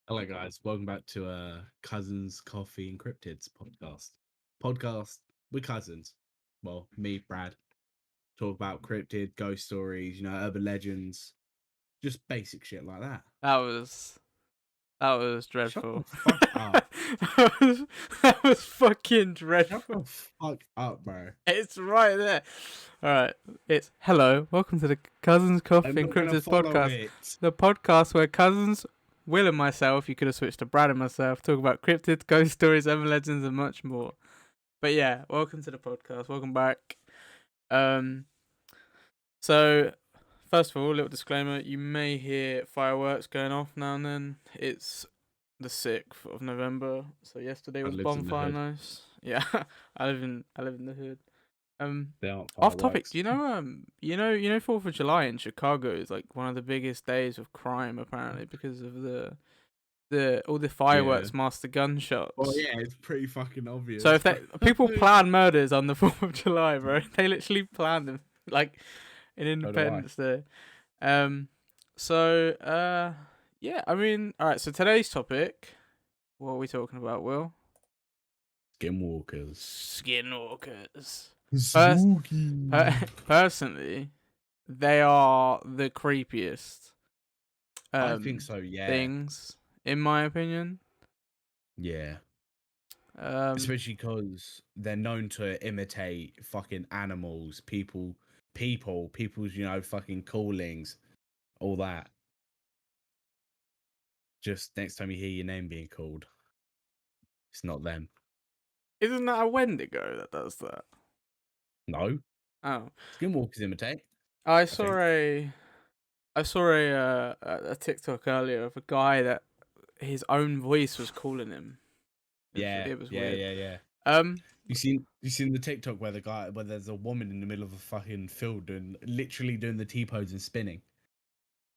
Hello, guys. Welcome back to Cousins, Coffee, and Cryptids podcast. Podcast with cousins. Well, me, Brad, talk about cryptid, ghost stories, urban legends, just basic shit like that. That was Shut dreadful. the fuck up. that was fucking Shut dreadful. the fuck up, bro. It's right there. All right. It's hello. Welcome to the Cousins Coffee I'm and not gonna Cryptids follow podcast. it. The podcast where cousins, Will and myself, you could have switched to Brad and myself, talk about cryptids, ghost stories, urban legends, and much more. But yeah, welcome to the podcast. Welcome back. So first of all, a little disclaimer: you may hear fireworks going off now and then. It's the 6th of November, so yesterday was bonfire nice. Yeah, I live in the hood. Off topic. Do you know 4th of July in Chicago is like one of the biggest days of crime apparently because of all the fireworks masked the gunshots. Oh yeah, it's pretty fucking obvious. So if people plan murders on the 4th of July, bro, they literally plan them like in Independence Day. Yeah, I mean, all right. So today's topic, what are we talking about, Will? Skinwalkers. Personally, they are the creepiest. I think so. Yeah. Things, in my opinion. Yeah. Especially because they're known to imitate fucking animals, people's, fucking callings, all that. Just next time you hear your name being called, it's not them. Isn't that a Wendigo that does that? No. Oh. Skinwalkers imitate. I saw a TikTok earlier of a guy that his own voice was calling him. It was weird. Yeah. You seen the TikTok where there's a woman in the middle of a fucking field literally doing the T-pose and spinning?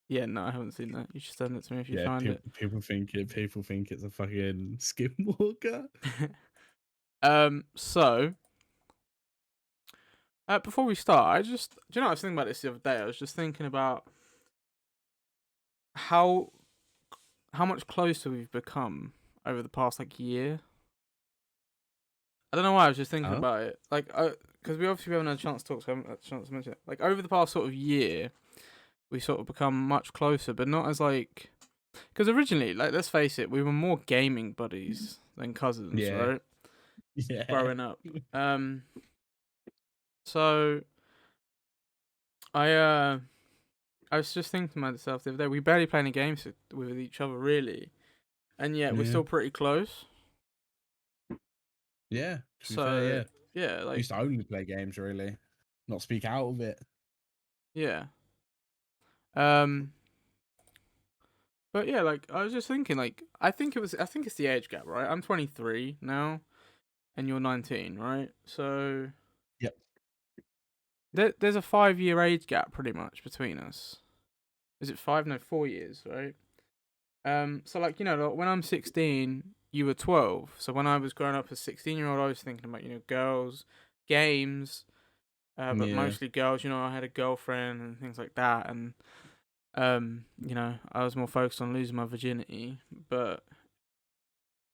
Yeah, no, I haven't seen that. You should send it to me if you find it. People think it's a fucking skinwalker. So before we start, do you know I was thinking about this the other day? I was just thinking about how much closer we've become over the past year. I don't know why I was just thinking about it. Because we obviously haven't had a chance to talk, so I haven't had a chance to mention it. Over the past sort of year, we sort of become much closer, but not as because originally, let's face it, we were more gaming buddies than cousins, right? Yeah. Growing up. So I was just thinking to myself the other day, we barely play any games with each other really, and yet we're still pretty close. Yeah. So yeah, I used to only play games really, not speak out of it. Yeah. But yeah, I was just thinking, I think it's the age gap, right? I'm 23 now, and you're 19, right? So yep. There's a 5-year age gap pretty much between us. Is it 5? No, 4 years, right? So when I'm 16, you were 12. So when I was growing up as 16-year-old, I was thinking about girls, games, but mostly girls. I had a girlfriend and things like that, and I was more focused on losing my virginity. But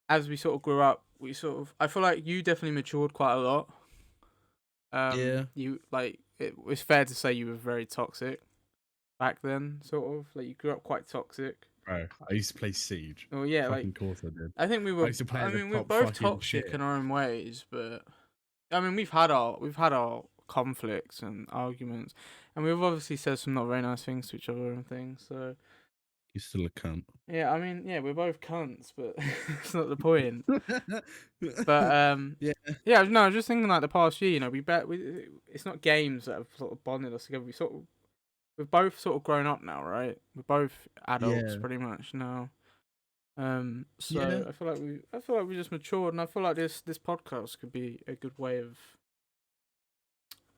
as we sort of grew up, I feel like you definitely matured quite a lot. You it's fair to say you were very toxic back then, sort of. You grew up quite toxic. Bro, I used to play Siege. Well, yeah, fucking course I did. I think we were. We're both toxic in our own ways, but I mean, we've had our conflicts and arguments, and we've obviously said some not very nice things to each other and things. So you're still a cunt. Yeah, I mean, yeah, we're both cunts, but it's not the point. But yeah, no, I was just thinking the past year, it's not games that have sort of bonded us together. We've both sort of grown up now, right? We're both adults pretty much now. So I feel like we just matured, and I feel like this podcast could be a good way of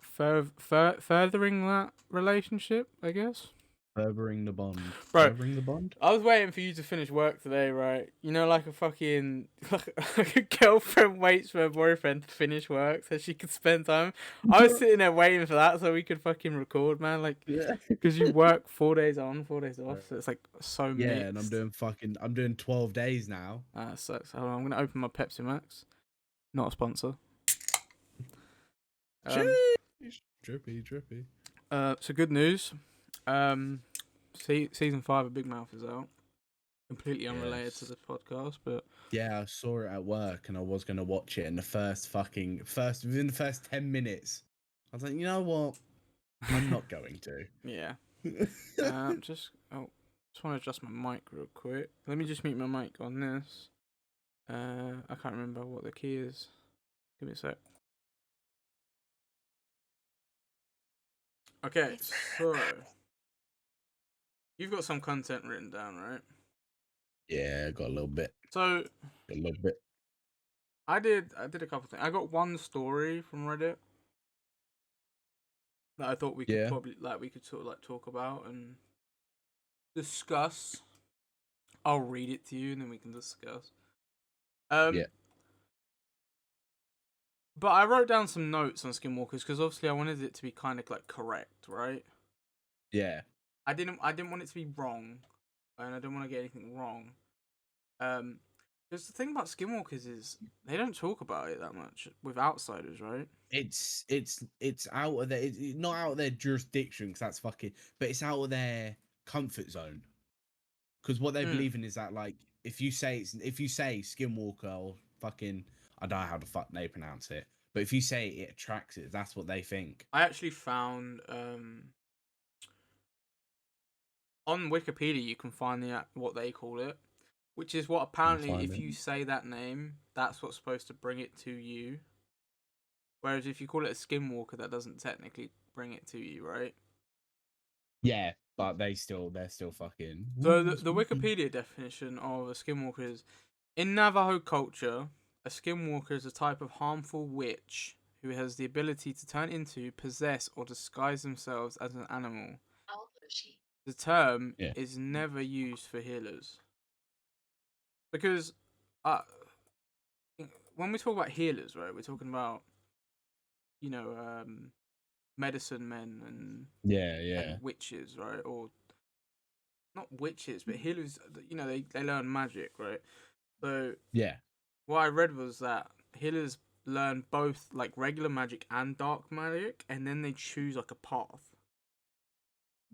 furthering that relationship, I guess. Furthering the bond. Bro, Furthering the bond? I was waiting for you to finish work today, right? You know, like a fucking like a girlfriend waits for her boyfriend to finish work so she could spend time. I was sitting there waiting for that so we could fucking record, man. Like, because you work 4 days on, 4 days off, so it's like so Yeah, mixed. and I'm doing 12 days now. Sucks. Hold on, I'm gonna open my Pepsi Max. Not a sponsor. Drippy. So good news. Season 5 of Big Mouth is out. Completely unrelated to this podcast, but yeah, I saw it at work and I was gonna watch it. And within the first 10 minutes, I was like, you know what? I'm not going to. yeah. Just want to adjust my mic real quick. Let me just mute my mic on this. I can't remember what the key is. Give me a sec. Okay, so you've got some content written down, right? Yeah, I got a little bit. So A little bit. I did a couple things. I got one story from Reddit that I thought we could probably sort of talk about and discuss. I'll read it to you and then we can discuss. Yeah. But I wrote down some notes on Skinwalkers because obviously I wanted it to be kind of like correct, right? Yeah. I didn't want it to be wrong, and I didn't want to get anything wrong. Because the thing about Skinwalkers is they don't talk about it that much with outsiders, right? It's out of their not out of their jurisdiction because that's fucking, but it's out of their comfort zone. Because what they believe in is that like if you say Skinwalker or fucking I don't know how the fuck they pronounce it, but if you say it attracts it, that's what they think. I actually found on Wikipedia you can find what they call it, which is what apparently if you say that name, that's what's supposed to bring it to you. Whereas if you call it a Skinwalker, that doesn't technically bring it to you, right? Yeah, but they're still fucking. So the Wikipedia definition of a Skinwalker is: in Navajo culture, a Skinwalker is a type of harmful witch who has the ability to turn into, possess, or disguise themselves as an animal. The term is never used for healers. Because when we talk about healers, right, we're talking about, medicine men and witches, right? Or not witches, but healers, they learn magic, right? So what I read was that healers learn both like regular magic and dark magic, and then they choose like a path.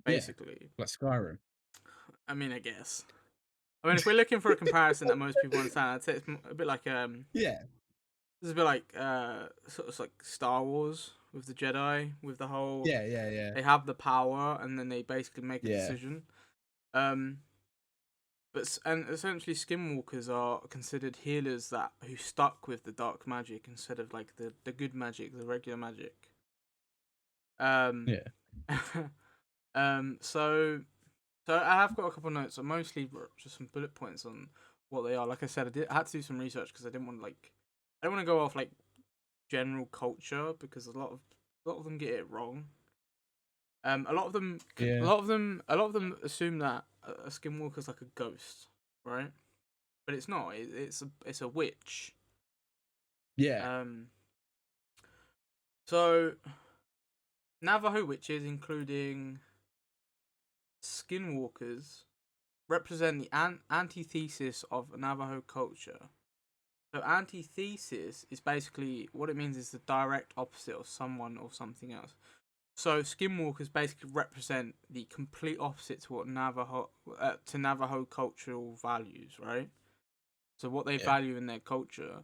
Basically, like Skyrim. I mean, I guess. I mean, if we're looking for a comparison that most people understand, I'd say it's a bit like It's a bit like sort of like Star Wars with the Jedi, with the whole they have the power and then they basically make a decision. But essentially, Skinwalkers are considered healers who stuck with the dark magic instead of like the good magic, the regular magic. So I have got a couple of notes. Mostly just some bullet points on what they are. Like I said, I had to do some research because I didn't want to go off like general culture because a lot of them get it wrong. A lot of them assume that a Skinwalker is like a ghost, right? But it's not. It's a witch. Yeah. So Navajo witches, including Skinwalkers, represent the antithesis of Navajo culture. So antithesis is basically what it means is the direct opposite of someone or something else. So Skinwalkers basically represent the complete opposite to what Navajo cultural values, right? So what they value in their culture,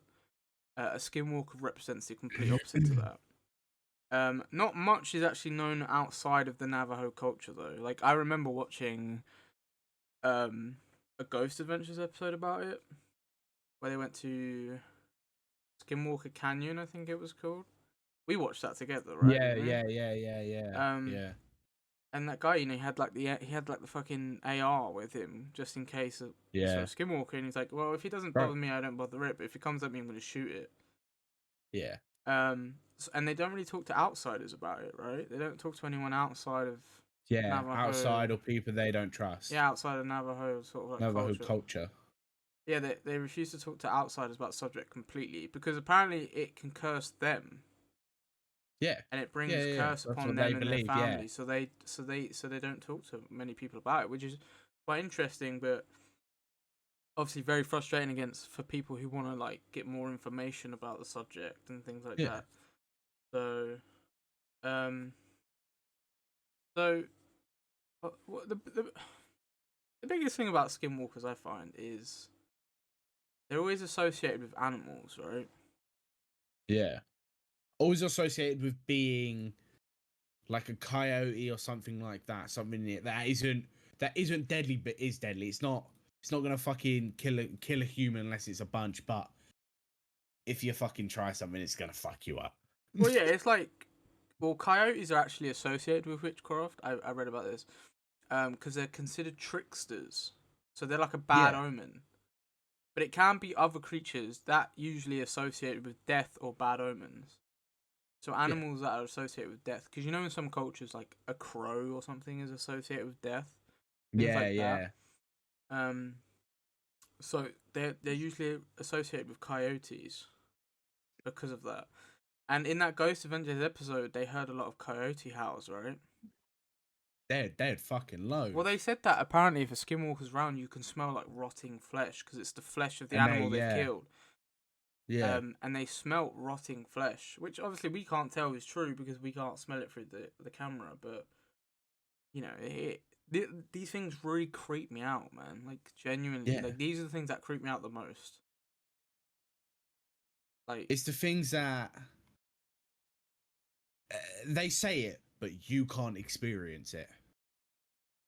a Skinwalker represents the complete opposite to that. Not much is actually known outside of the Navajo culture though. Like I remember watching a Ghost Adventures episode about it, where they went to Skinwalker Canyon, I think it was called. We watched that together, right? Yeah. And that guy, he had like the fucking AR with him just in case of Skinwalker, and he's like, well, if he doesn't bother me, I don't bother it, but if he comes at me, I'm gonna shoot it. Yeah. And they don't really talk to outsiders about it, right? They don't talk to anyone outside of Yeah, Navajo, outside or people they don't trust. Yeah, outside of Navajo sort of like Navajo culture. Yeah, they refuse to talk to outsiders about the subject completely because apparently it can curse them. Yeah. And it brings curse upon them and their family, so they don't talk to many people about it, which is quite interesting, but obviously very frustrating for people who want to like get more information about the subject and things like that. So, so the biggest thing about skinwalkers I find is they're always associated with animals, right? Yeah. Always associated with being like a coyote or something like that. Something that isn't deadly but is deadly. It's not gonna fucking kill a human unless it's a bunch, but if you fucking try something, it's gonna fuck you up. Well, yeah, it's like, well, coyotes are actually associated with witchcraft. I read about this, because they're considered tricksters, so they're like a bad omen. But it can be other creatures that usually associated with death or bad omens. So animals that are associated with death, because you know in some cultures like a crow or something is associated with death, things like that. So they're usually associated with coyotes because of that. And in that Ghost Avengers episode, they heard a lot of coyote howls, right? They're fucking low. Well, they said that apparently if a skinwalker's around, you can smell like rotting flesh because it's the flesh of the animal they've killed. Yeah. And they smelt rotting flesh, which obviously we can't tell is true because we can't smell it through the camera. But you know, these things really creep me out, man. Like genuinely, like these are the things that creep me out the most. Like it's the things that they say it, but you can't experience it.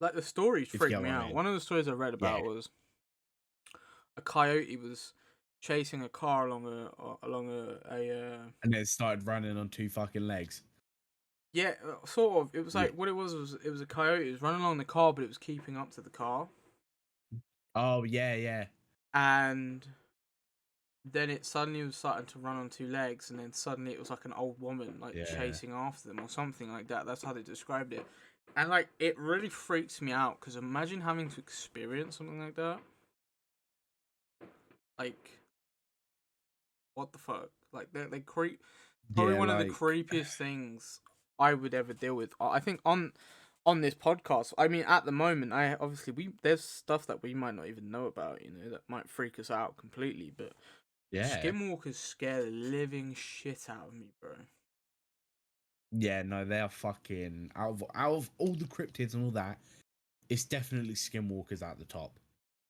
Like the stories freak me out. One of the stories I read about was a coyote was chasing a car along a and then started running on two fucking legs. Yeah, sort of. It was like what it was it was a coyote. It was running along the car, but it was keeping up to the car. Oh yeah. And then it suddenly was starting to run on two legs, and then suddenly it was like an old woman like chasing after them or something like that. That's how they described it. And like it really freaks me out because imagine having to experience something like that. Like, what the fuck? Like they creep. Probably one of the creepiest things I would ever deal with. I think on this podcast. I mean, at the moment, there's stuff that we might not even know about. You know, that might freak us out completely. But skinwalkers scare the living shit out of me, bro. Yeah, no, they are fucking out of all the cryptids and all that. It's definitely skinwalkers at the top.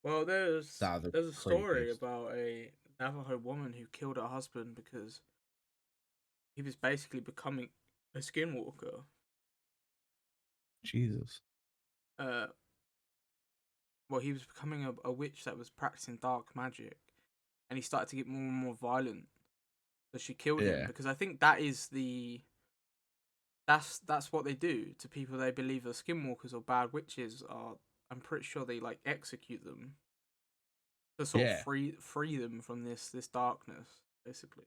Well, there's a story about a Navajo woman who killed her husband because he was basically becoming a skinwalker. Jesus. Well, he was becoming a witch that was practicing dark magic, and he started to get more and more violent. So she killed him because I think that is that's what they do to people they believe are skinwalkers or bad witches are. I'm pretty sure they like execute them to sort of free them from this darkness, basically.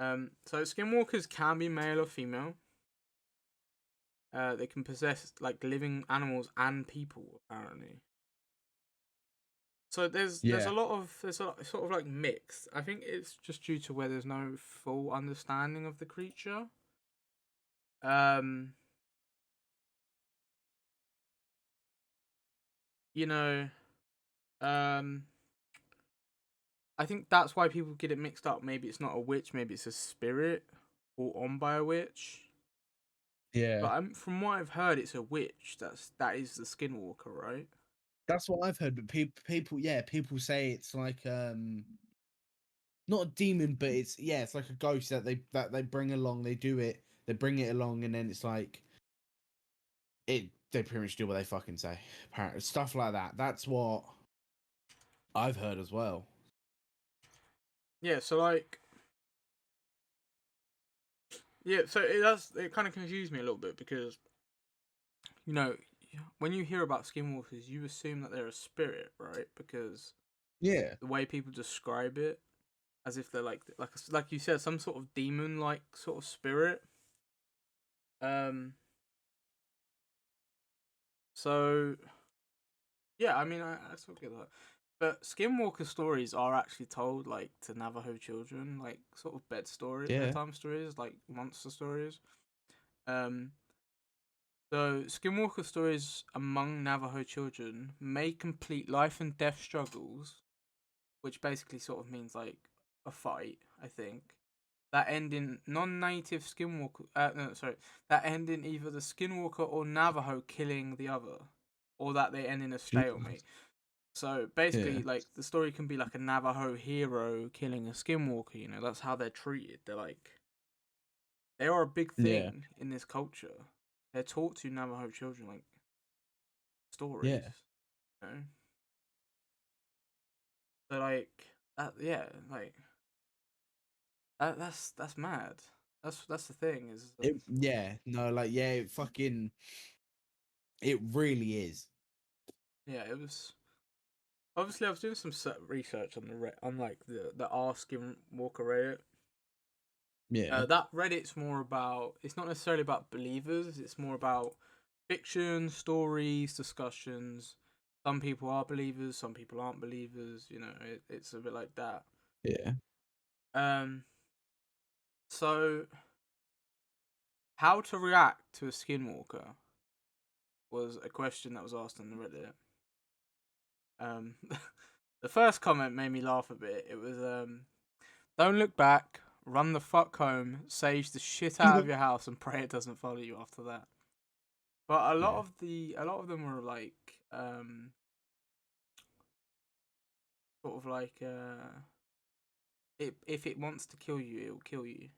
So skinwalkers can be male or female. They can possess like living animals and people, apparently. So there's a lot of sort of like mixed. I think it's just due to where there's no full understanding of the creature. You know, I think that's why people get it mixed up. Maybe it's not a witch, maybe it's a spirit brought on by a witch. Yeah. But from what I've heard, it's a witch. That is the skinwalker, right? That's what I've heard. But people say it's like not a demon, but it's like a ghost that they bring along. They bring it along, and then it's like they pretty much do what they fucking say. Apparently, stuff like that. That's what I've heard as well. Yeah, so like, so it kind of confused me a little bit because, you know, when you hear about skinwalkers, you assume that they're a spirit, right? Because the way people describe it, as if they're like you said, some sort of demon like sort of spirit. So yeah, I mean, I still get that. But Skinwalker stories are actually told like to Navajo children, like sort of Yeah. bedtime stories, like monster stories. Um, so Skinwalker stories among Navajo children may complete life and death struggles, which basically sort of means like a fight, I think. That end in non-native Skinwalker. No, sorry. That end in either the Skinwalker or Navajo killing the other, or that they end in a stalemate. Jesus. So Yeah. basically, like the story can be like a Navajo hero killing a Skinwalker. You know, that's how they're treated. They are a big Yeah. thing in this culture. They're taught to Navajo children like stories. Yeah. You know, so like yeah, like that's mad. That's the thing is like, No, like, yeah, it really is. yeah, it was. Obviously, I was doing some research on on like the Asking Walker Reddit. Yeah. That Reddit's more about. It's not necessarily about believers. It's more about fiction, stories, discussions. Some people are believers. Some people aren't believers. You know, it's a bit like that. Yeah. Um. So, how to react to a skinwalker was a question that was asked on the Reddit. The first comment made me laugh a bit. It was don't look back, run the fuck home, sage the shit out of your house, and pray it doesn't follow you after that. But Yeah. a lot of them were like, sort of like, if it wants to kill you, it will kill you.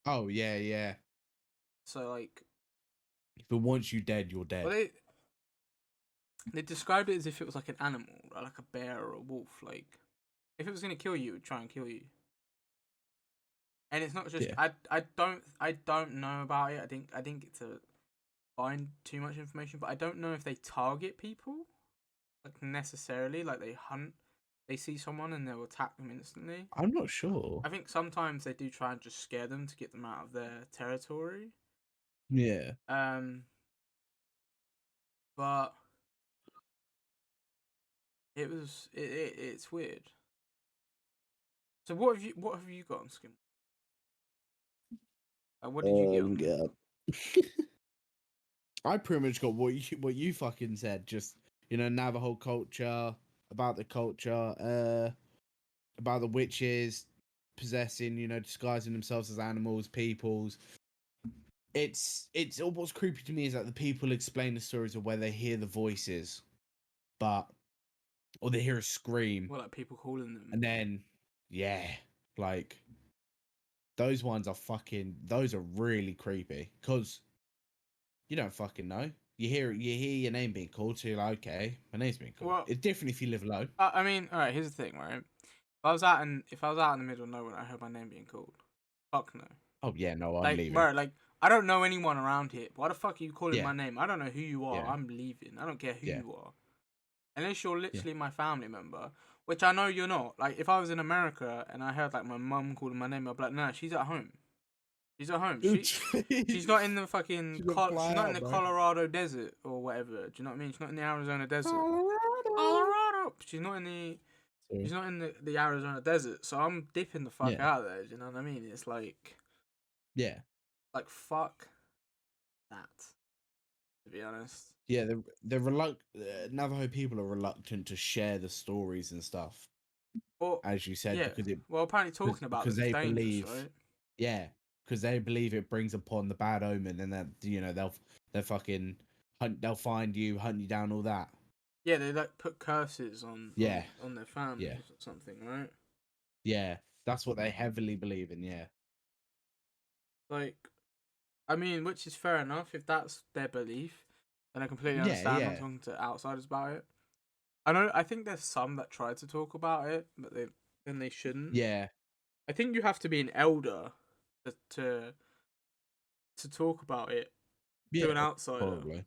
Oh, yeah, yeah. So like, If it wants you dead, you're well, dead. they described it as if it was like an animal, like a bear or a wolf. Like, if it was gonna kill you, it would try and kill you. And it's not just Yeah. I don't know about it. I didn't get to find too much information, but I don't know if they target people like necessarily. Like they see someone and they'll attack them instantly. I'm not sure. I think sometimes they do try and just scare them to get them out of their territory. Yeah. Um, but it's weird. So what have you got on Skin? What did you get on there? Yeah. I pretty much got what you fucking said. Just, Navajo culture, about the culture, about the witches possessing, disguising themselves as animals, peoples. It's what's creepy to me is that the people explain the stories of where they hear the voices, or they hear a scream, Well, like people calling them. and then yeah, like those are really creepy because you don't fucking know. You hear your name being called, so you're like, okay, my name's being called. Well, It's different if you live alone. I mean, all right. Here's the thing, right? If I was out in the middle of nowhere and I heard my name being called, fuck no. Oh yeah, no, I'm Like, leaving. bro, like I don't know anyone around here. Why the fuck are you calling Yeah, my name? I don't know who you are. yeah, I'm leaving. I don't care who yeah, you are. Unless you're yeah. literally my family member, which I know you're not. Like, if I was in America and I heard like my mum calling my name, I'd be like, no, she's at home. She's at home. She's not in the fucking She's gonna she's fly not in out, the bro. Colorado desert or whatever. Do you know what I mean? She's not in the Arizona desert. Colorado. Colorado. She's not in the Arizona desert. So I'm dipping the fuck Yeah, out there. Do you know what I mean? It's yeah, like fuck that. To be honest. yeah. They're reluctant. Navajo people are reluctant to share the stories and stuff, Or as you said, yeah. Well, apparently talking about because them is they dangerous, believe, right? yeah, because they believe it brings upon the bad omen, and that they'll fucking they'll find you, hunt you down, all that. Yeah, they like put curses Yeah, on their yeah, families or something, right? yeah. That's what they heavily believe in. Yeah, Like, I mean, which is fair enough if that's their belief, and I completely yeah, understand not yeah, talking to outsiders about it. I think there's some that try to talk about it, but they shouldn't. yeah, I think you have to be an elder to talk about it to yeah. an outsider, Probably.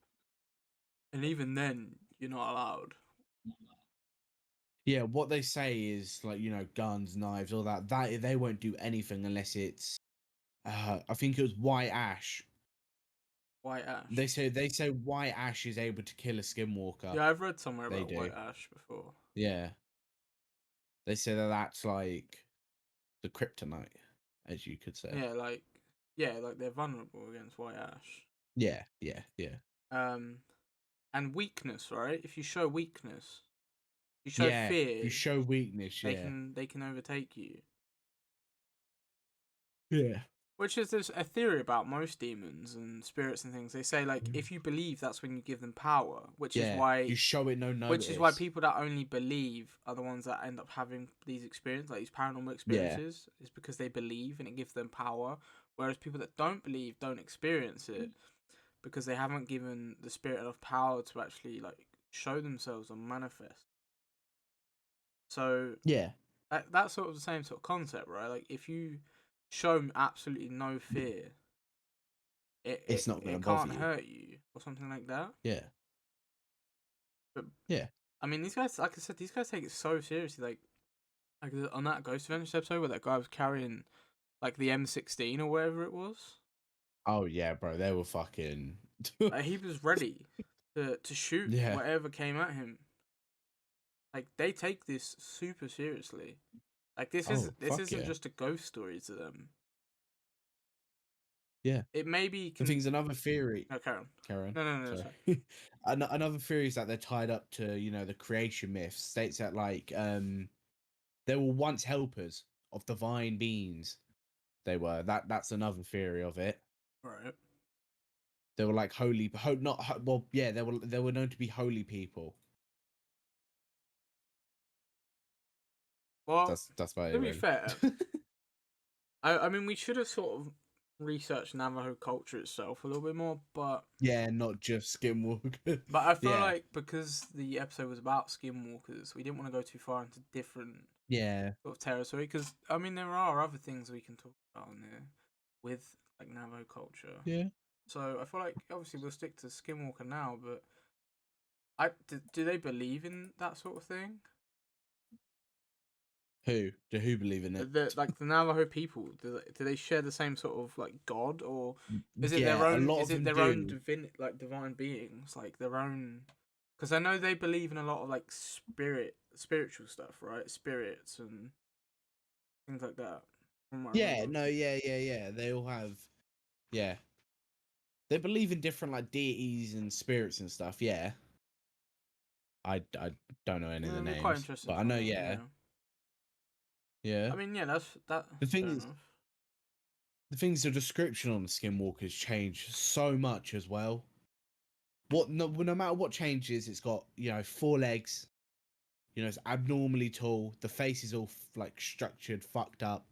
and even then, you're not allowed. Yeah, what they say is like guns, knives, all that. That they won't do anything unless it's. I think it was white ash. White ash. They say white ash is able to kill a skinwalker. Yeah, I've read somewhere about white ash before. Yeah. They say that that's like the kryptonite, as you could say. Yeah, like they're vulnerable against white ash. Yeah. And weakness, right? If you show weakness, you show fear. You show weakness. They can overtake you. Yeah. Which is there's a theory about most demons and spirits and things. They say like if you believe, that's when you give them power, which is why you show it no notice. Which is why people that only believe are the ones that end up having these experiences, like these paranormal experiences, is because they believe and it gives them power. Whereas people that don't believe don't experience it because they haven't given the spirit enough power to actually like show themselves or manifest. So that's sort of the same sort of concept, right? Like if you show absolutely no fear, it's not going to can't hurt you or something like that. Yeah. But I mean, these guys, like I said, these guys take it so seriously. Like on that Ghost Adventures episode where that guy was carrying like the M16 or whatever it was. Oh yeah, bro, they were fucking. Like, he was ready to shoot whatever came at him. Like they take this super seriously. Like this isn't just a ghost story to them. Yeah, it maybe. The thing's another theory. No, Karen. No. Sorry. Another theory is that they're tied up to the creation myth. States that like there were once helpers of divine beings. They were that's another theory of it. Right. They were like holy, they were known to be holy people. Well, that's about to be fair, I mean we should have sort of researched Navajo culture itself a little bit more, but not just Skinwalkers. But I feel like because the episode was about Skinwalkers, we didn't want to go too far into different sort of territory. Because I mean, there are other things we can talk about on there with like Navajo culture. Yeah. So I feel like obviously we'll stick to Skinwalker now, but do they believe in that sort of thing? Who believe in it? The Navajo people, do they share the same sort of like God, or is it their own? Is it their own divine beings, like their own? Because I know they believe in a lot of like spiritual stuff, right? Spirits and things like that. Yeah. They all have. Yeah. They believe in different like deities and spirits and stuff. Yeah. I don't know any of the names, quite interesting, but I know. Yeah. I mean, that's that. The thing is, the description on the Skinwalkers change so much as well. No matter what changes, it's got 4 legs. It's abnormally tall. The face is all like structured, fucked up.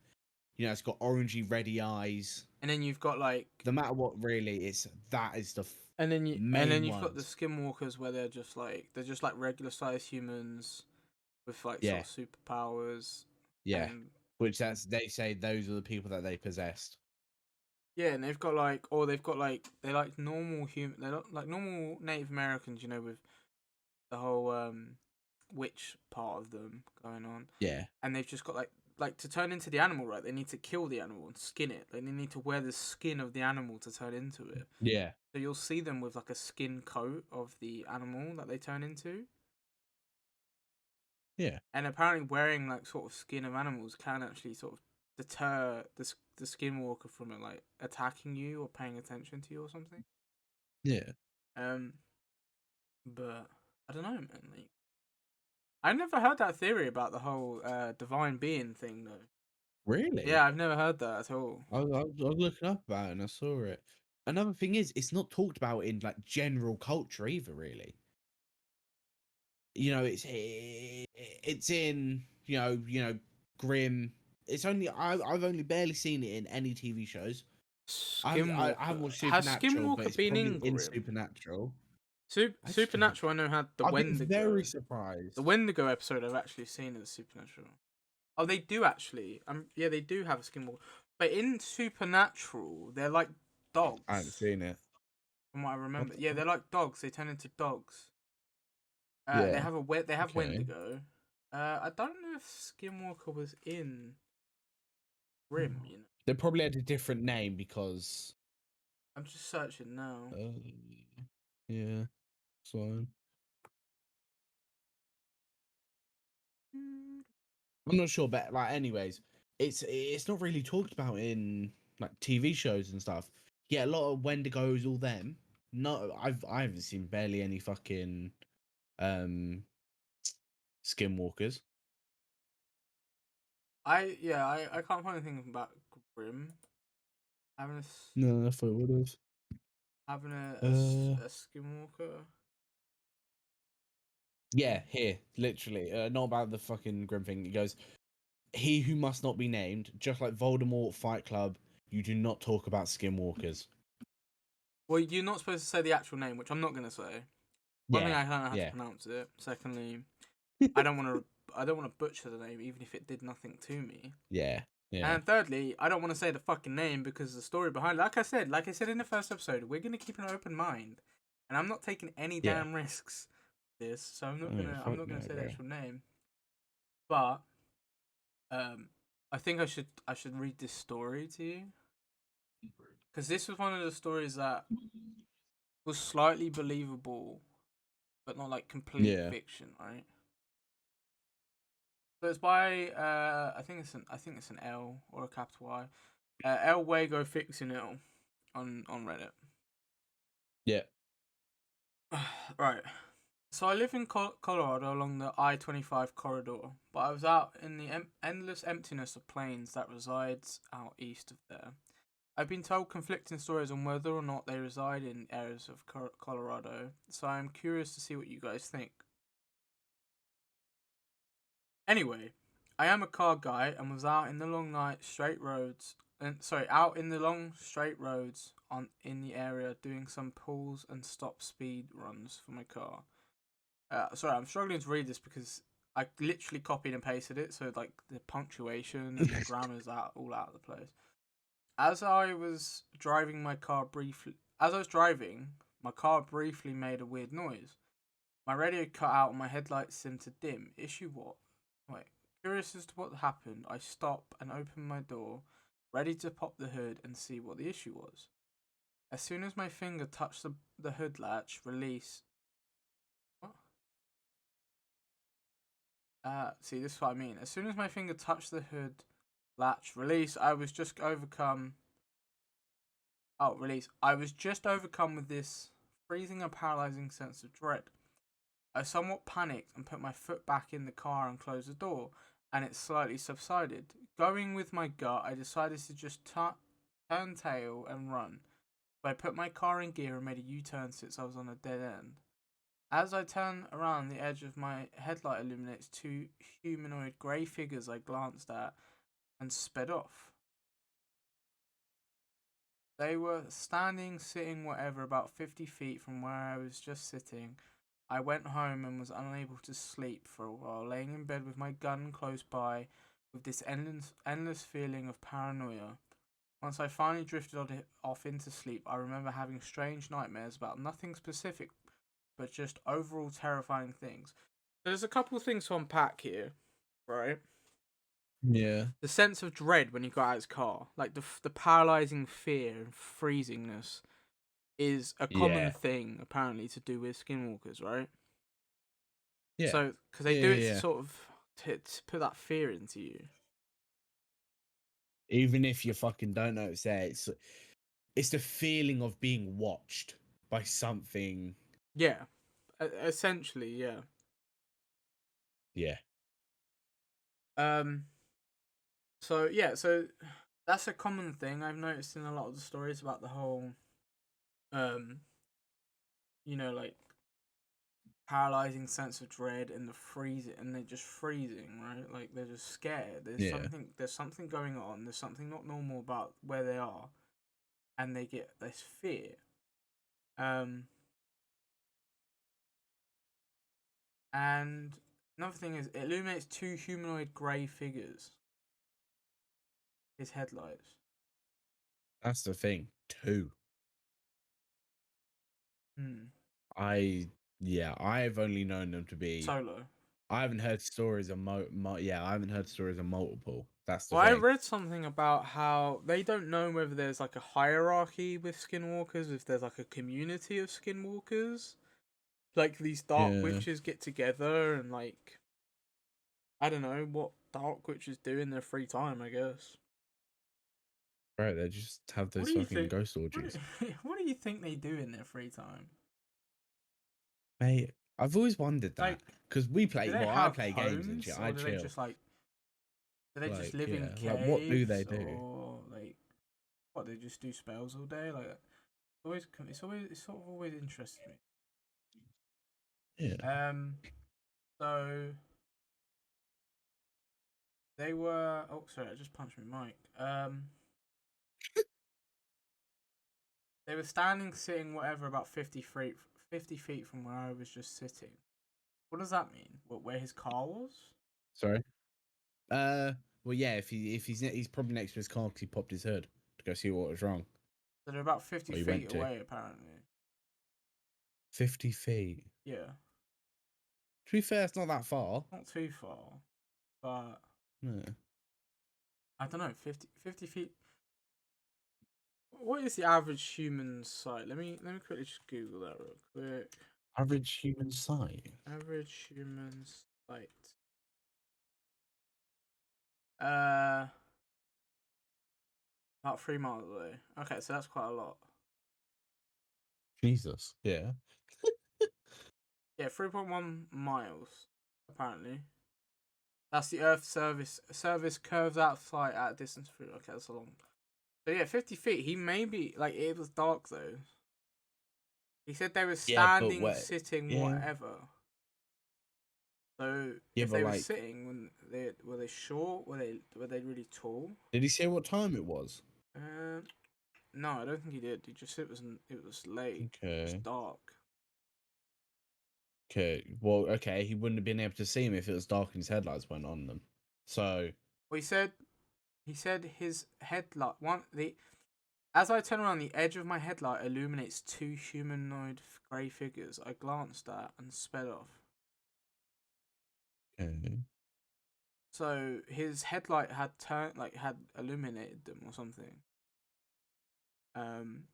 It's got orangey, reddy eyes. And then you've got like no matter what, really, that is the. And then you've got the Skinwalkers where they're just like regular sized humans with like sort of superpowers. Yeah. Which they say those are the people that they possessed. Yeah, and they've got they're like normal human. They're not like normal Native Americans, with the whole witch part of them going on. Yeah. And they've just got like to turn into the animal, right? They need to kill the animal and skin it. They need to wear the skin of the animal to turn into it. Yeah. So you'll see them with like a skin coat of the animal that they turn into. Yeah. And apparently wearing like sort of skin of animals can actually sort of deter the skinwalker from like attacking you or paying attention to you or something. Yeah. But I don't know, man. Like, I never heard that theory about the whole divine being thing though. Really? Yeah, I've never heard that at all. I was looking up about it and I saw it. Another thing is, it's not talked about in like general culture either, really. It's in Grimm. It's only I've only barely seen it in any TV shows. I haven't watched Supernatural, but it's probably in Supernatural. Supernatural, I know had the Wendigo. I'm very surprised. The Wendigo episode I've actually seen in Supernatural. Oh, they do actually. Yeah, they do have a skinwalker. But in Supernatural, they're like dogs. I haven't seen it. From what I remember, they're like dogs. They turn into dogs. They have Wendigo. I don't know if Skinwalker was in Grimm. They probably had a different name because I'm just searching now. Yeah, so I'm not sure, but like, anyways, it's not really talked about in like TV shows and stuff. Yeah, a lot of Wendigos, all them. No, I haven't seen barely any fucking Skinwalkers. I can't find anything about Grim having No, I thought it would have. having a Skinwalker. Yeah, here, literally. Not about the fucking Grim thing. It goes, he who must not be named, just like Voldemort, Fight Club, you do not talk about Skinwalkers. Well, you're not supposed to say the actual name, which I'm not gonna say. One thing, Yeah, I don't know how to yeah, pronounce it. Secondly, I don't want to butcher the name, even if it did nothing to me. yeah, yeah, And thirdly, I don't want to say the fucking name because the story behind it, like I said in the first episode, we're gonna keep an open mind, and I'm not taking any yeah. damn risks with this, so I'm not Oh, yeah, I'm fuck not no, gonna say the bro. actual name. But I think I should read this story to you because this was one of the stories that was slightly believable, but not like complete Yeah, fiction, right? So it's by I think it's an L or a capital Y. El Wago Fixing It on Reddit. yeah, Right. So I live in Colorado along the I-25 corridor, but I was out in the endless emptiness of plains that resides out east of there. I've been told conflicting stories on whether or not they reside in areas of Colorado, so I'm curious to see what you guys think. Anyway, I am a car guy and was out in the long night straight roads out in the long straight roads in the area doing some pulls and stop speed runs for my car. Sorry, I'm struggling to read this because I literally copied and pasted it, so like the punctuation and the grammar's all out of the place. As I was driving, my car briefly made a weird noise. My radio cut out and my headlights seemed to dim. Issue what? Wait. Curious as to what happened, I stop and open my door, ready to pop the hood and see what the issue was. As soon as my finger touched the hood latch, release. What? See, this is what I mean. As soon as my finger touched the hood latch, release, I was just overcome. Oh, release. I was just overcome with this freezing and paralyzing sense of dread. I somewhat panicked and put my foot back in the car and closed the door, and it slightly subsided. Going with my gut, I decided to just turn tail and run. So I put my car in gear and made a U-turn since I was on a dead end. As I turn around, the edge of my headlight illuminates two humanoid grey figures I glanced at and sped off. They were standing, sitting, whatever, about 50 feet from where I was just sitting. I went home and was unable to sleep for a while, laying in bed with my gun close by, with this endless feeling of paranoia. Once I finally drifted off into sleep, I remember having strange nightmares about nothing specific, but just overall terrifying things. There's a couple of things to unpack here, right? yeah, The sense of dread when you got out of his car, like the paralyzing fear and freezingness, is a common yeah, thing apparently to do with skinwalkers, right? yeah, So, because they yeah, do it to yeah. sort of to put that fear into you. Even if you fucking don't know it's there, it's the feeling of being watched by something. Yeah, essentially, yeah. Yeah, Um. So yeah, so that's a common thing I've noticed in a lot of the stories about the whole, um, like paralyzing sense of dread and the freezing, and they're just freezing, right? Like they're just scared. yeah, There's something going on. There's something not normal about where they are, and they get this fear. Um, and another thing is it illuminates two humanoid grey figures. His headlights. that's the thing. Two. Hmm. I Yeah, I've only known them to be Solo. I haven't heard stories of I haven't heard stories of multiple. That's the Well, I thing. read something about how they don't know whether there's like a hierarchy with skinwalkers, if there's like a community of skinwalkers. Like these dark witches get together and like I don't know what dark witches do in their free time, I guess. Right, they just have What those do you fucking think? ghost orgies. What do you think they do in their free time? Mate, I've always wondered that. Like, Because do they I have play games and shit. homes, I or do they chill. just like, do they just Like, live in yeah. Like, what do they caves, do? or like, what they just do spells all day? Like, it's sort of always interested me. Yeah. So they were. Oh, sorry, I just punched my mic. They were standing, sitting, whatever, about 50 feet from where I was just sitting. What does that mean? What, where his car was? Sorry. Well, yeah. If he's probably next to his car because he popped his hood to go see what was wrong. So they're about 50 Or he feet went to away, apparently. 50 feet. Yeah, To be fair, it's not that far. not too far, but No. I don't know. 50 feet. What is the average human size? Let me quickly just Google that real quick. Average human size. Average human sight. Uh, about 3 miles away. Okay, so that's quite a lot. Jesus. Yeah. Yeah, 3.1 miles, apparently. That's the Earth service curves out flight at a distance through. Okay, that's a long. So yeah, 50 feet. He may be like it was dark though. He said they were Yeah, but standing, what? sitting, Yeah. whatever. So Yeah, if but they were like, sitting, when they were they short? Were they really tall? did he say what time it was? Um, no, I don't think he did. He just said it was late, it was Okay. dark. Okay. Well, okay. He wouldn't have been able to see him if it was dark and his headlights weren't on them. So. Well, he said his headlight as I turn around, the edge of my headlight illuminates two humanoid grey figures I glanced at and sped off. Okay. So his headlight had had illuminated them or something. Um,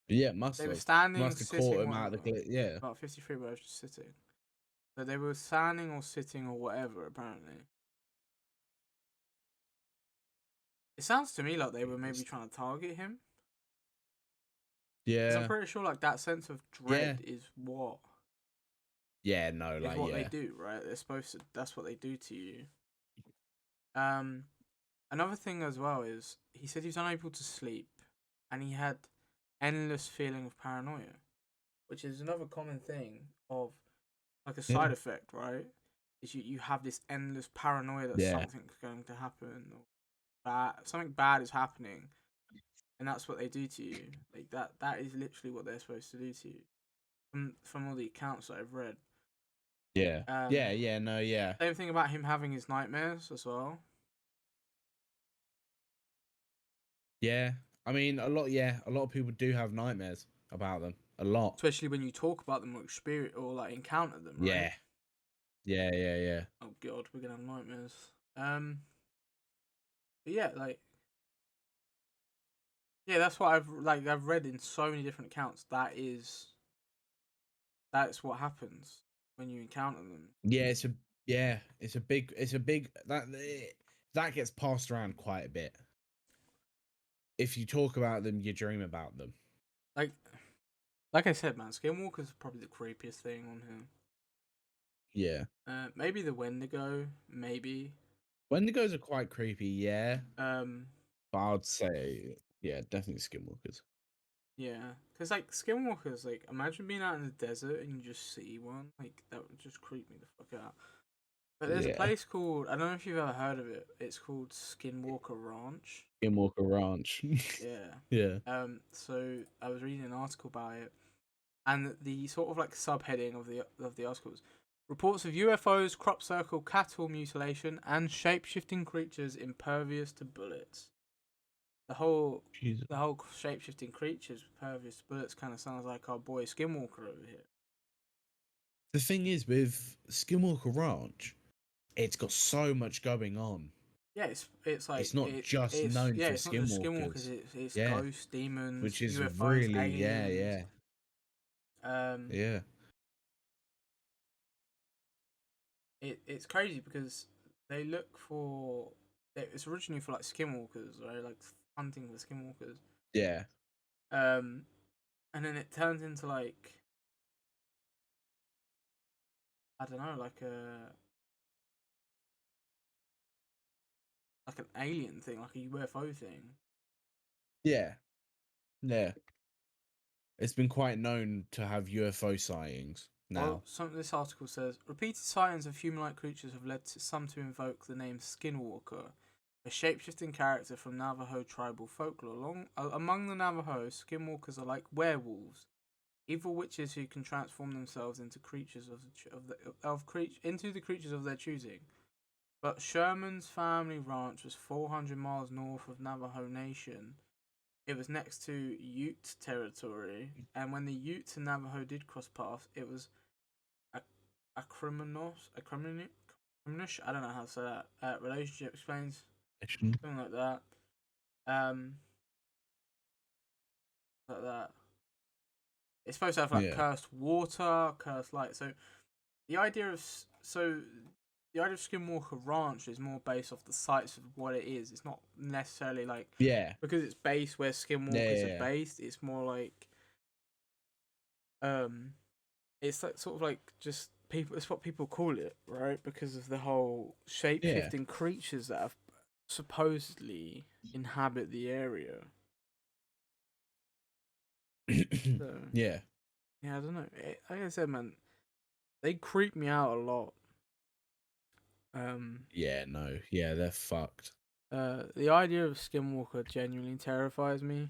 Yeah, must they were have. standing, Must have caught sitting, him out of whatever. the yeah. About 53 where I was just sitting. So they were standing or sitting or whatever, apparently. It sounds to me like they were maybe trying to target him. Because I'm Yeah. pretty sure like that sense of dread is what Yeah, no, is like what they yeah. do, right? They're supposed to. That's what they do to you. Another thing as well is he said he was unable to sleep, and he had endless feeling of paranoia, which is another common thing of like a Yeah. side effect, right? Is you have this endless paranoia that Yeah. something's going to happen or something bad is happening, and that's what they do to you. Like that is literally what they're supposed to do to you. From all the accounts that I've read. Yeah. Yeah, no, yeah. Same thing about him having his nightmares as well. Yeah. I mean a lot of people do have nightmares about them. A lot. Especially when you talk about them or experience or like encounter them, right? Yeah. Yeah. Oh god, we're gonna have nightmares. But yeah, like yeah, that's what I've read in so many different accounts. That's what happens when you encounter them. Yeah, it's a big that gets passed around quite a bit. If you talk about them, you dream about them. Like like I said, man, Skinwalker's probably the creepiest thing on here. Yeah. Maybe the Wendigo, maybe. Wendigos are quite creepy, yeah. Um, But I'd say, yeah, definitely skinwalkers. yeah, because like Skinwalkers, like imagine being out in the desert and you just see one, like that would just creep me the fuck out. But there's a Yeah. place called I don't know if you've ever heard of it. It's called Skinwalker Ranch. Skinwalker Ranch. Yeah. Yeah. So I was reading an article about it, and the sort of like subheading of the article was reports of UFOs, crop circle, cattle mutilation, and shape shifting creatures impervious to bullets. The whole Jesus. the whole shape shifting creatures impervious to bullets kind of sounds like our boy Skinwalker over here. The thing is, with Skinwalker Ranch, it's got so much going on. Yeah, it's like it's not just known for it's not just skinwalkers. skinwalkers. It's Yeah, ghosts, demons, which is UFOs, really aliens. yeah. It's crazy because they look for. It's originally for like skinwalkers, right? Like hunting for skinwalkers. Yeah. And then it turns into like, I don't know, like an alien thing, like a UFO thing. Yeah. Yeah. It's been quite known to have UFO sightings now. Well, this article says repeated sightings of human-like creatures have led some to invoke the name Skinwalker, a shape-shifting character from Navajo tribal folklore. Among the Navajo, Skinwalkers are like werewolves, evil witches who can transform themselves into creatures into the creatures of their choosing. But Sherman's family ranch was 400 miles north of Navajo Nation. It was next to Ute territory, and when the Ute and Navajo did cross paths, it was acrimonious. I don't know how to say that. Relationship explains something like that. Like that. It's supposed to have like cursed water, cursed light. So the idea of Skinwalker Ranch is more based off the sites of what it is. It's not necessarily like because it's based where Skinwalkers are based. It's more like it's like sort of like just people. It's what people call it, right? Because of the whole shape shifting creatures that have supposedly inhabit the area. So, yeah, I don't know. Like I said, man, they creep me out a lot. they're fucked. The idea of Skinwalker genuinely terrifies me.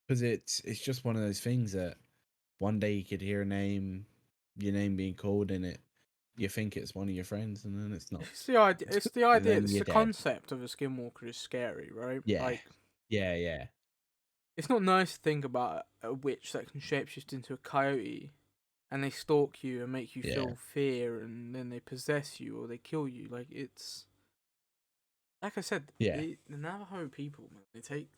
Because it's just one of those things that one day you could hear your name being called in it. You think it's one of your friends, and then it's not. It's the idea. It's the idea. It's the dead. concept of a Skinwalker is scary, right? Yeah. Like, yeah. It's not nice to think about a witch that can shapeshift into a coyote, and they stalk you and make you feel fear, and then they possess you or they kill you. Like it's, like I said, the Navajo people, man, they take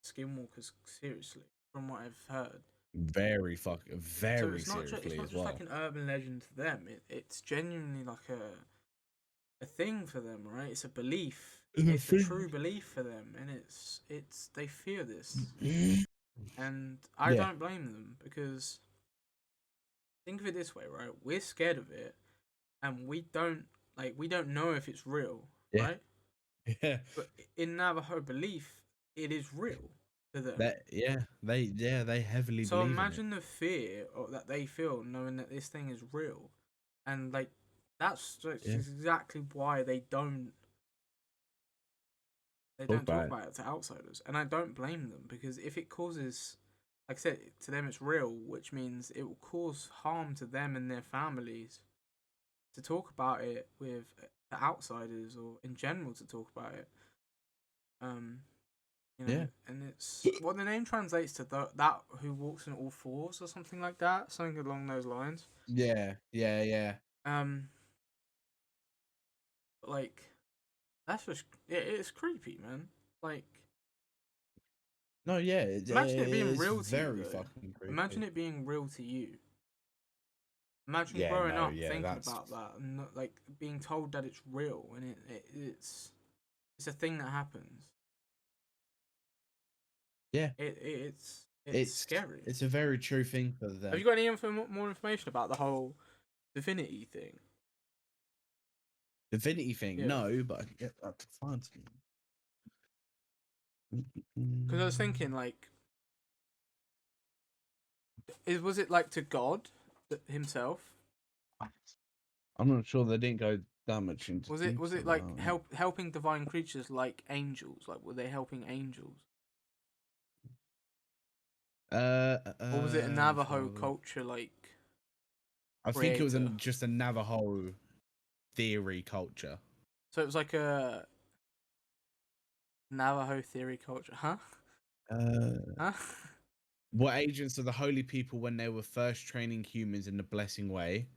Skinwalkers seriously, from what I've heard. Very seriously it's not just like an urban legend to them. It's genuinely like a thing for them, right? It's a belief. It's a true belief for them, and it's they fear this, and I don't blame them because think of it this way, right? We're scared of it, and we don't know if it's real, right? Yeah. But in Navajo belief, it is real to them. They heavily so believe imagine in it. the fear that they feel knowing that this thing is real, and like that's exactly why they don't talk about it to outsiders, and I don't blame them because if it causes, like I said, to them it's real, which means it will cause harm to them and their families. To talk about it with the outsiders or in general to talk about it, and it's what the name translates to that who walks on all fours or something like that, something along those lines. Like that's just it's creepy, man. Like no, yeah, imagine it being real to very you. Fucking creepy. Imagine it being real to you. Imagine growing up thinking about that and not, like being told that it's real and it's a thing that happens. Yeah, it's scary. It's a very true thing for them. Have you got any more information about the whole divinity thing? Divinity thing? Yeah. No, but I can get that to find something. Because I was thinking, like, was it like to God himself? I'm not sure they didn't go that much into. Was it like helping divine creatures like angels? Like, were they helping angels? Or was it a Navajo culture like? I think it was just a Navajo theory culture. So it was like a Navajo theory culture, huh? Huh? were agents of the holy people when they were first training humans in the blessing way,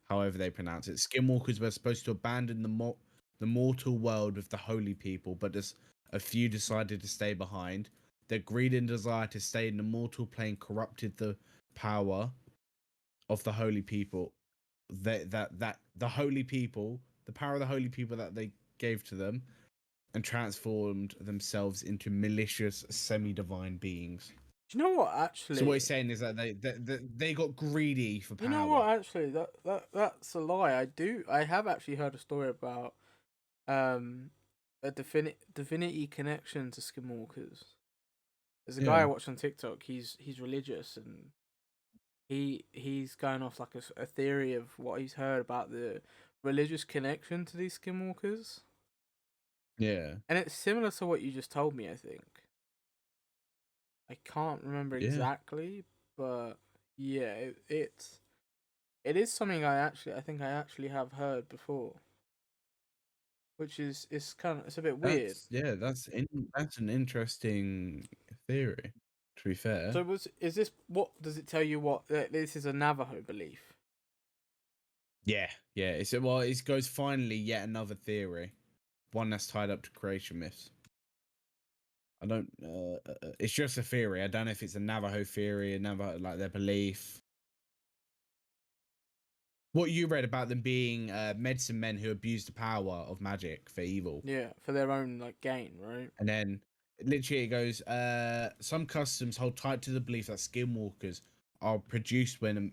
however they pronounce it. Skinwalkers were supposed to abandon the mortal world with the holy people, but just a few decided to stay behind. Their greed and desire to stay in the mortal plane corrupted the power of the holy people. That the holy people, the power of the holy people that they gave to them, and transformed themselves into malicious, semi-divine beings. Do you know what? So what Actually, he's saying is that they got greedy for you know power. what? Actually, that's a lie. I have actually heard a story about um a divinity connection to Skinwalkers. There's a guy I Yeah, watch on TikTok. He's religious, and he's going off like a theory of what he's heard about the religious connection to these Skinwalkers, yeah, and it's similar to what you just told me. I think I can't remember yeah. exactly, but yeah, it is something I think I actually have heard before, which is it's a bit weird. That's an interesting theory. To be fair, So is this, what does it tell you, what this is a Navajo belief? yeah, yeah. It goes finally yet another theory, one that's tied up to creation myths. I don't. It's just a theory. I don't know if it's a Navajo theory, a Navajo like their belief. What you read about them being medicine men who abuse the power of magic for evil. Yeah, for their own like gain, right? And then literally it goes, some customs hold tight to the belief that skinwalkers are produced when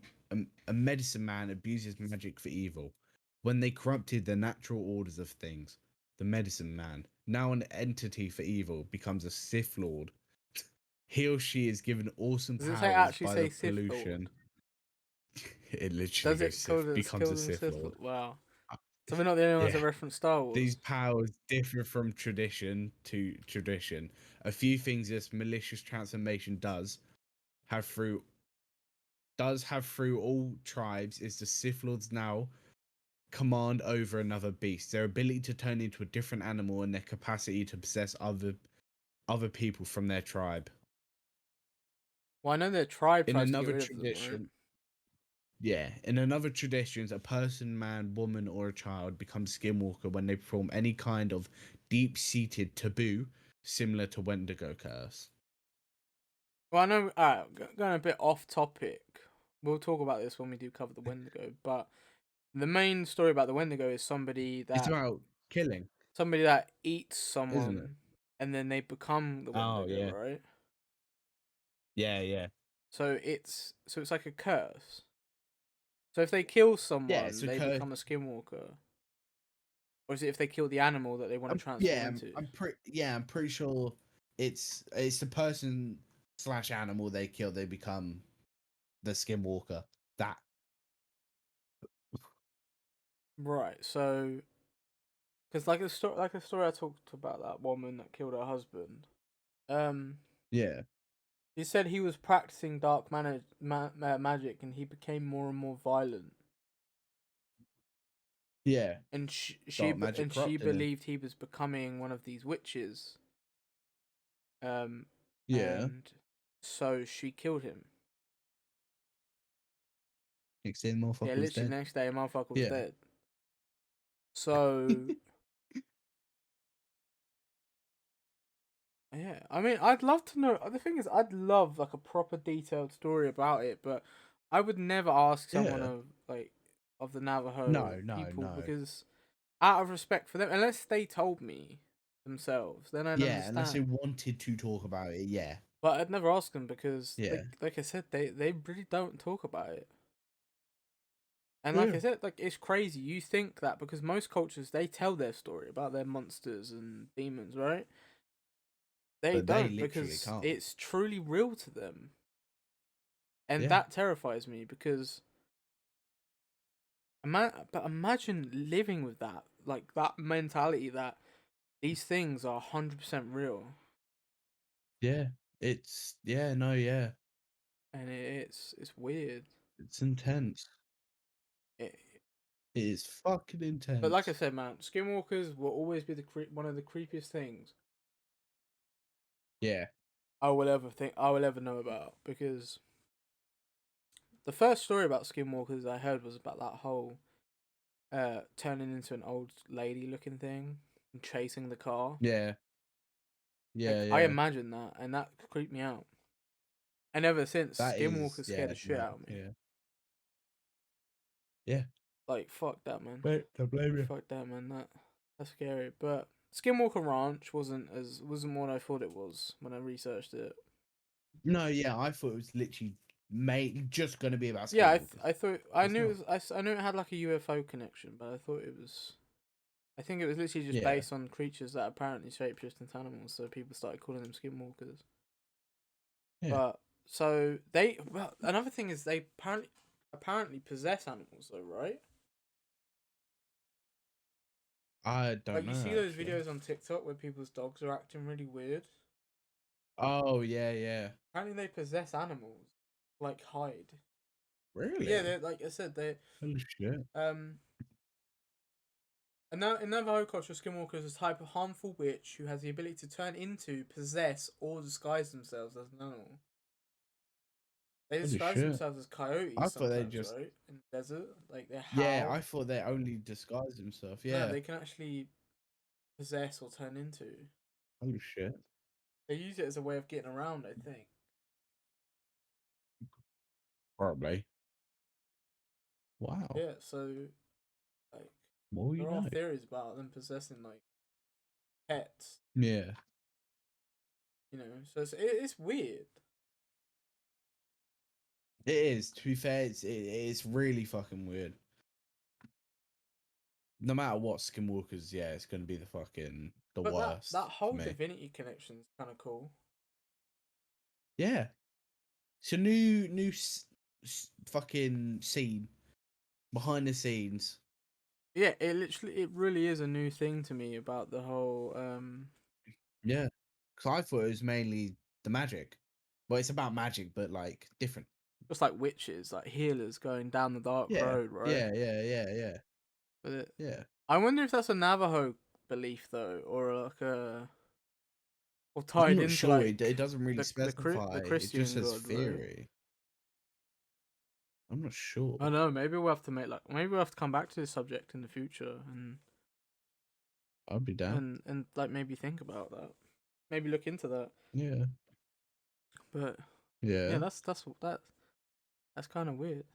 a medicine man abuses magic for evil. When they corrupted the natural orders of things, the medicine man, now an entity for evil, becomes a Sith Lord. He or she is given awesome Does it say powers actually by say the Sith Lord? pollution. It literally Does goes it call Sith, it becomes a kill them Sith Sith Lord. Lord? Wow. So we're not the only ones Yeah. that reference Star These Wars. powers differ from tradition to tradition. A few things this malicious transformation have through all tribes is the Sith Lords now command over another beast. Their ability to turn into a different animal and their capacity to possess other people from their tribe. Well, I know their tribe In tries to get another rid of them, right? tradition, yeah, in another traditions, a person, man, woman, or a child becomes skinwalker when they perform any kind of deep-seated taboo similar to Wendigo curse. Well, I know. Going a bit off topic. We'll talk about this when we do cover the Wendigo. But the main story about the Wendigo is It's about killing, somebody that eats isn't it? someone, and then they become the Oh Wendigo, yeah, right? yeah, yeah, So it's like a curse. So if they kill yeah. someone, It's a they curse. become a skinwalker. Or is it if they kill the animal that they want to transform Yeah, into? I'm pretty sure it's the person slash animal they kill. They become the skinwalker. That Right. So, because like a story I talked about, that woman that killed her husband. Um, yeah, he said he was practicing magic, and he became more and more violent. yeah. And Dark magic she corrupted him. believed he was becoming one of these witches. Um, Yeah. and so she killed him. Next day, the Yeah, motherfucker was literally dead. the next day, a motherfucker was Yeah. dead. So yeah, I mean, I'd love to know. The thing is, I'd love like a proper detailed story about it, but I would never ask someone Yeah. of like of the Navajo No, no, people, no. because out of respect for them, unless they told me themselves, then I'd Yeah, unless they understand. wanted to talk about it. Yeah. But I'd never ask them because, Yeah. like I said, they really don't talk about it. And like Yeah. I said, like it's crazy. You think that because most cultures they tell their story about their monsters and demons, right? They But they don't, literally because can't. it's truly real to them. And Yeah. that terrifies me because but imagine living with that, like that mentality that these things are 100% real, Yeah. It's yeah, no, yeah. and it's weird. It's intense. It, It is fucking but like I intense. said, man, skinwalkers will always be one of the creepiest things. Yeah. I will ever know about, because the first story about Skinwalkers I heard was about that whole turning into an old lady looking thing and chasing the car. Yeah. Like, Yeah, I yeah. imagine that, and that creeped me out. And ever since, That is, Skinwalkers scared the shit out of me. yeah. Yeah. Like, fuck that, man. Wait, don't blame you. Fuck that, man. That's scary. But Skinwalker Ranch wasn't what I thought it was when I researched it. No, yeah, I thought it was literally just going to be about Yeah, Skinwalkers. I thought I knew it had like a UFO connection, but I thought it was. I think it was literally just based on creatures that apparently shapeshift into animals, so people started calling them Skinwalkers. Yeah. But so another thing is they apparently possess animals, though, right? I don't know. You see those videos on TikTok where people's dogs are acting really weird. Oh yeah, yeah. Apparently they possess animals, like hide. Really? Yeah, they like I said they. Holy shit. In Navajo culture, Skinwalker is a type of harmful witch who has the ability to turn into, possess, or disguise themselves as an animal. They disguise themselves as coyotes I thought they sometimes, just right? In the desert, like they howl. Yeah, I thought they only disguised themselves. Yeah. No, they can actually possess or turn into. Holy shit. They use it as a way of getting around, I think. Probably. Wow. Yeah, so like More you there are know. theories about them possessing like pets. Yeah. You know, so it's weird. It is. To be fair, it's really fucking weird. No matter what, Skinwalkers, yeah, it's gonna be the But worst. that whole for me. divinity connection is kind of cool. Yeah. It's a new fucking scene behind the scenes. Yeah, it really is a new thing to me about the whole Yeah, because I thought it was mainly the magic. Well, it's about magic, but like different. just like witches, like healers going down the dark Yeah, road, right? yeah. But Yeah. I wonder if that's a Navajo belief though, or like or I'm tied not into sure. like It doesn't really the specify. It just Christian says god, right? theory. I'm not sure. I don't know. Maybe we'll have to maybe we'll have to come back to this subject in the future I'd be down. and like maybe think about that, maybe look into that. Yeah. But Yeah. yeah, that's kind of weird.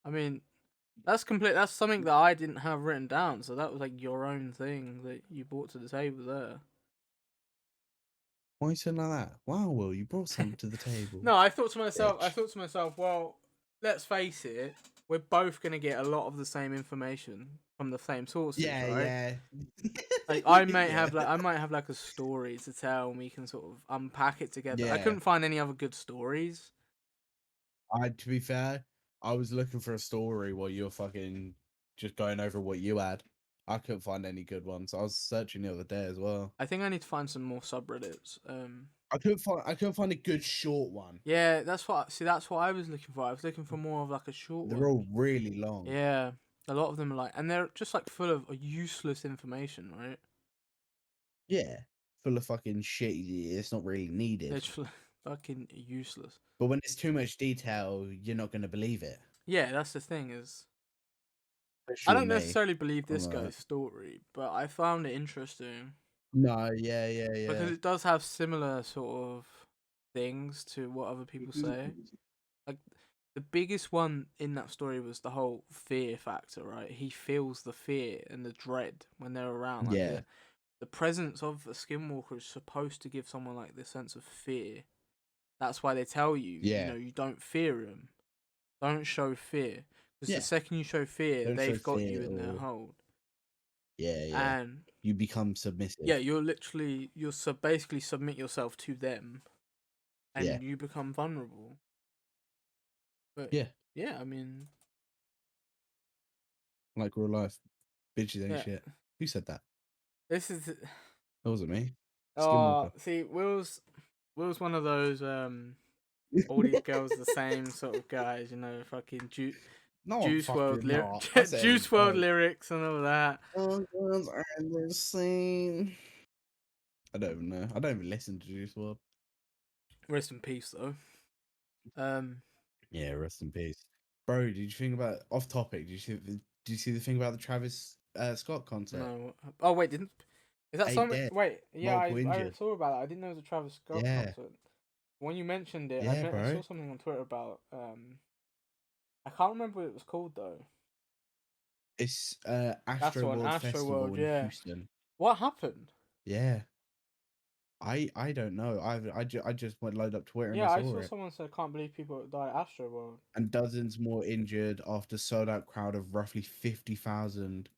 I mean, that's something that I didn't have written down, so that was like your own thing that you brought to the table there. Why are you saying like that? Wow, Will, you brought something to the table. No, I thought to myself, Bitch. well, let's face it, we're both gonna get a lot of the same information from the same sources, Yeah, right? yeah. Like I might Yeah. have like a story to tell, and we can sort of unpack it together. I Yeah. couldn't find any other good stories. To be fair, I was looking for a story while you were fucking just going over what you had. I couldn't find any good ones. I was searching the other day as well. I think I need to find some more subreddits. I couldn't find a good short one. Yeah, that's what I was looking for. I was looking for more of like a short They're one. all really long. Yeah, a lot of them are like, and they're just like full of useless information, right? Yeah. Full of fucking shit. It's not really needed. They're just fucking useless. But when it's too much detail, you're not going to believe it. Yeah, that's the thing is, Especially I don't me. necessarily believe this I'm guy's story, but I found it interesting No, yeah. because it does have similar sort of things to what other people say. Like the biggest one in that story was the whole fear factor, right? He feels the fear and the dread when they're around. Like Yeah. the presence of a skinwalker is supposed to give someone like this sense of fear. That's why they tell you, Yeah. you don't fear them. Don't show fear. Because Yeah. the second you show fear, Don't they've show got you fear in their or- hold. Yeah. And You become submissive. yeah, you'll basically submit yourself to them, and Yeah. you become vulnerable. But yeah, I mean, like real life, bitches ain't yeah. shit. Who said that? This is That wasn't me. oh, Skinwalker. see, Will's one of those all these girls the same sort of guys, fucking No, Juice fucking WRLD not. I said Juice WRLD lyrics and all that. All girls are the same. I don't even know. I don't even listen to Juice WRLD. Rest in peace, though. Yeah, rest in peace, bro. Did you think about off topic? Did you see the thing about the Travis Scott concert? No. Oh wait, didn't is that 8 something? dead, Wait, yeah, multiple I injured. saw about that. I didn't know it was a Travis Scott Yeah, concert. When you mentioned it, yeah, I bro. saw something on Twitter about I can't remember what it was called though. It's That's the Astro one, World Astro World. Festival in Yeah. Houston. What happened? Yeah, I don't know. I just went load up Twitter and I Yeah, I saw saw it. someone say, "Can't believe people died at Astro World." And dozens more injured after sold out crowd of roughly 50,000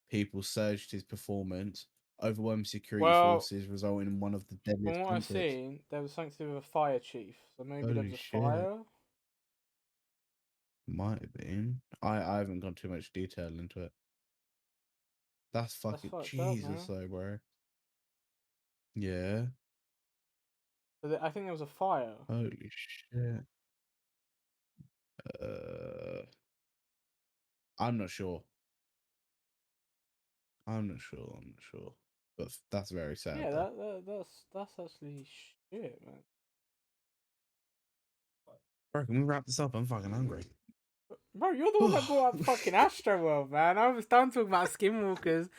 people surged his performance. Overwhelming security Well, forces resulting in one of the from deadliest what I've concerts. seen, there was something to do with a fire chief. So maybe there was Holy a shit. fire. Might have been. I haven't gone too much detail into it. That's That's fucking fucked up, Jesus man. though, bro. Yeah. So I think there was a fire. Holy shit. Uh I'm not sure. I'm not sure. But that's very sad Yeah, though. that's actually shit, man. Bro, can we wrap this up? I'm fucking hungry. Bro, you're the one that brought up fucking Astro World, man. I was done talking about Skinwalkers,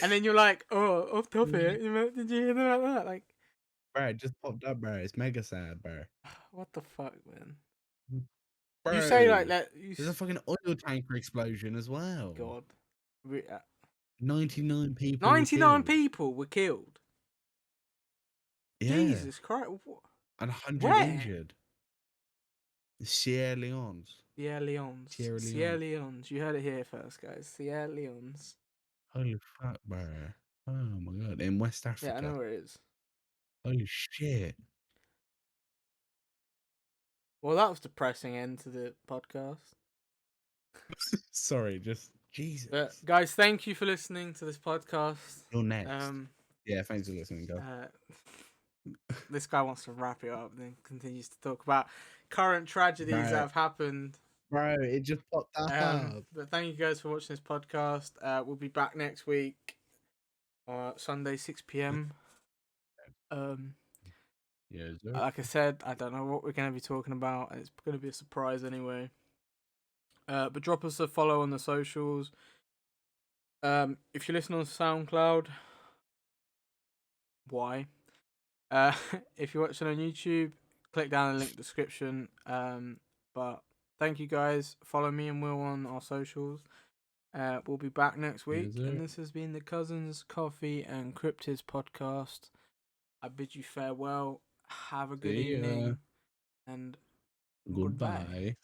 and then you're like, "Oh, off topic. Did you hear about that?" Like, Bro, it just popped up, bro. It's mega sad, bro. what the fuck, man? You say like Bro, that. there's a fucking oil tanker explosion as well. God, 99 people were 99 killed. people were killed. Yeah. Jesus Christ! And 100 Where? injured. Sierra Leone's. Sierra Leone's. Sierra Sierra Leone. Leone's. You heard it here first, guys. Sierra Leone's. Holy fuck, bro. Oh my god. In West Yeah, I Africa. know where it is. Holy shit. Well, that was depressing end to the podcast. Sorry, just Jesus. But guys, thank you for listening to this podcast. You're next. Yeah, thanks for listening, guys. This guy wants to wrap it up, then continues to talk about current tragedies that have happened. Bro, it just popped up. But thank you guys for watching this podcast. We'll be back next week, Sunday 6 p.m. Yeah, Like I said, I don't know what we're going to be talking about. It's going to be a surprise anyway. But drop us a follow on the socials. If you listen on SoundCloud, why? If you're watching on YouTube, click down the link description. But thank you guys. Follow me and Will on our socials. We'll be back next week. And this has been the Cousins Coffee and Cryptids podcast. I bid you farewell. Have a good evening. And goodbye.